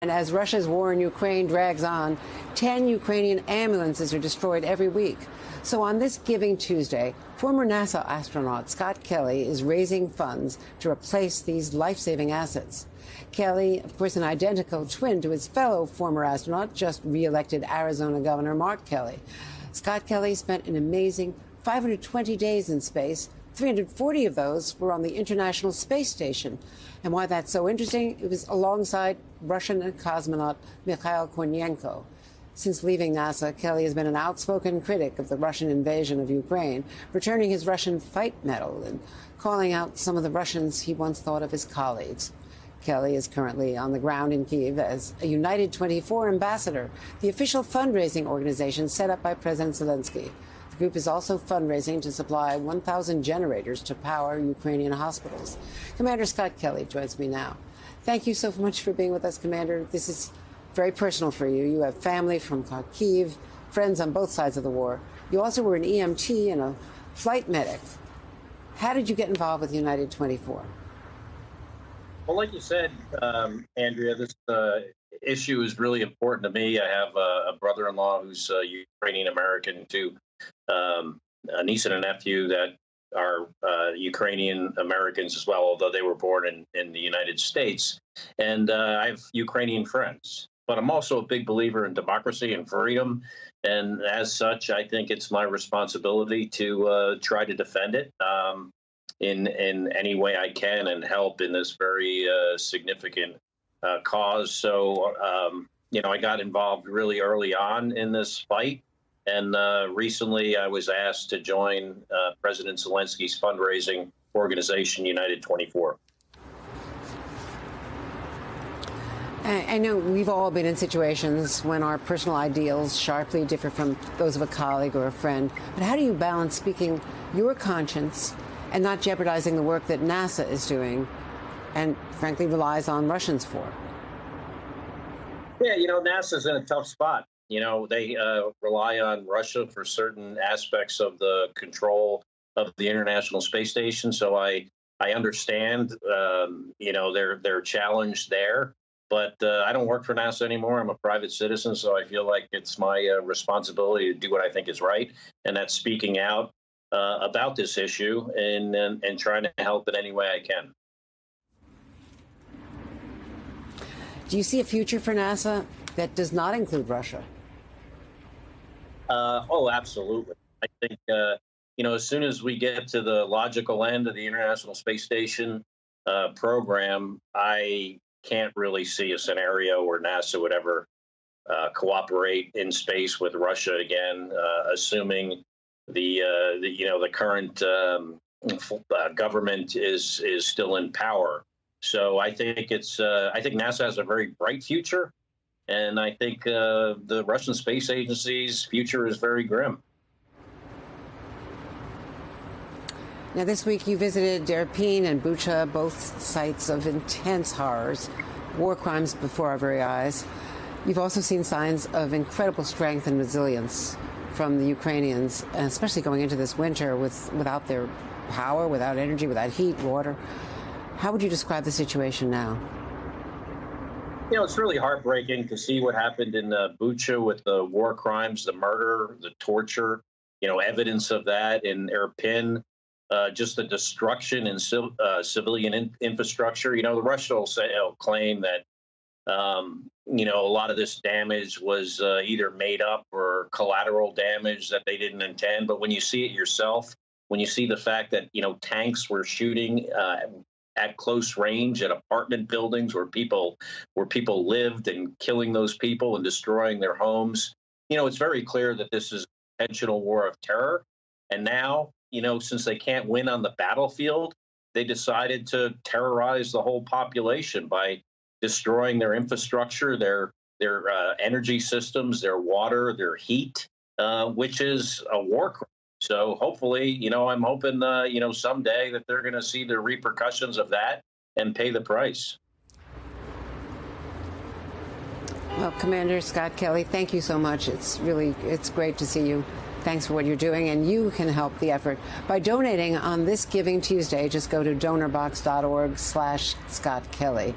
And as Russia's war in Ukraine drags on, 10 Ukrainian ambulances are destroyed every week. So on this Giving Tuesday, former NASA astronaut Scott Kelly is raising funds to replace these life-saving assets. Kelly, of course, an identical twin to his fellow former astronaut, just re-elected Arizona Governor Mark Kelly. Scott Kelly spent an amazing 520 days in space. 340 of those were on the International Space Station. And why that's so interesting, it was alongside Russian cosmonaut Mikhail Kornienko. Since leaving NASA, Kelly has been an outspoken critic of the Russian invasion of Ukraine, returning his Russian fight medal and calling out some of the Russians he once thought of as colleagues. Kelly is currently on the ground in Kyiv as a United 24 ambassador, the official fundraising organization set up by President Zelensky. The group is also fundraising to supply 1,000 generators to power Ukrainian hospitals. Commander Scott Kelly joins me now. Thank you so much for being with us, Commander. This is very personal for you. You have family from Kharkiv, friends on both sides of the war. You also were an EMT and a flight medic. How did you get involved with United 24? Well, like you said, Andrea, this issue is really important to me. I have a brother-in-law who's Ukrainian American too. A niece and a nephew that are Ukrainian Americans as well, although they were born in the United States. And I have Ukrainian friends. But I'm also a big believer in democracy and freedom. And as such, I think it's my responsibility to try to defend it in any way I can and help in this very significant cause. So, I got involved really early on in this fight. And recently I was asked to join President Zelensky's fundraising organization, United 24. I know we've all been in situations when our personal ideals sharply differ from those of a colleague or a friend. But how do you balance speaking your conscience and not jeopardizing the work that NASA is doing and, frankly, relies on Russians for? Yeah, NASA's in a tough spot. They rely on Russia for certain aspects of the control of the International Space Station. So I understand, their challenge there. But I don't work for NASA anymore. I'm a private citizen, so I feel like it's my responsibility to do what I think is right, and that's speaking out about this issue and trying to help in any way I can. Do you see a future for NASA that does not include Russia? Oh, absolutely. I think, as soon as we get to the logical end of the International Space Station program, I can't really see a scenario where NASA would ever cooperate in space with Russia again, assuming the current government is still in power. So I think I think NASA has a very bright future. And I think the Russian Space Agency's future is very grim. Now, this week you visited Irpin and Bucha, both sites of intense horrors, war crimes before our very eyes. You've also seen signs of incredible strength and resilience from the Ukrainians, and especially going into this winter without their power, without energy, without heat, water. How would you describe the situation now? It's really heartbreaking to see what happened in Bucha with the war crimes, the murder, the torture, evidence of that in Irpin, just the destruction in civilian infrastructure. The Russians will claim that, a lot of this damage was either made up or collateral damage that they didn't intend. But when you see it yourself, when you see the fact that, tanks were shooting at close range at apartment buildings where people lived and killing those people and destroying their homes. It's very clear that this is an intentional war of terror. And now, since they can't win on the battlefield, they decided to terrorize the whole population by destroying their infrastructure, their energy systems, their water, their heat, which is a war crime. So hopefully, I'm hoping, someday that they're going to see the repercussions of that and pay the price. Well, Commander Scott Kelly, thank you so much. It's great to see you. Thanks for what you're doing. And you can help the effort by donating on this Giving Tuesday. Just go to donorbox.org/Scott Kelly.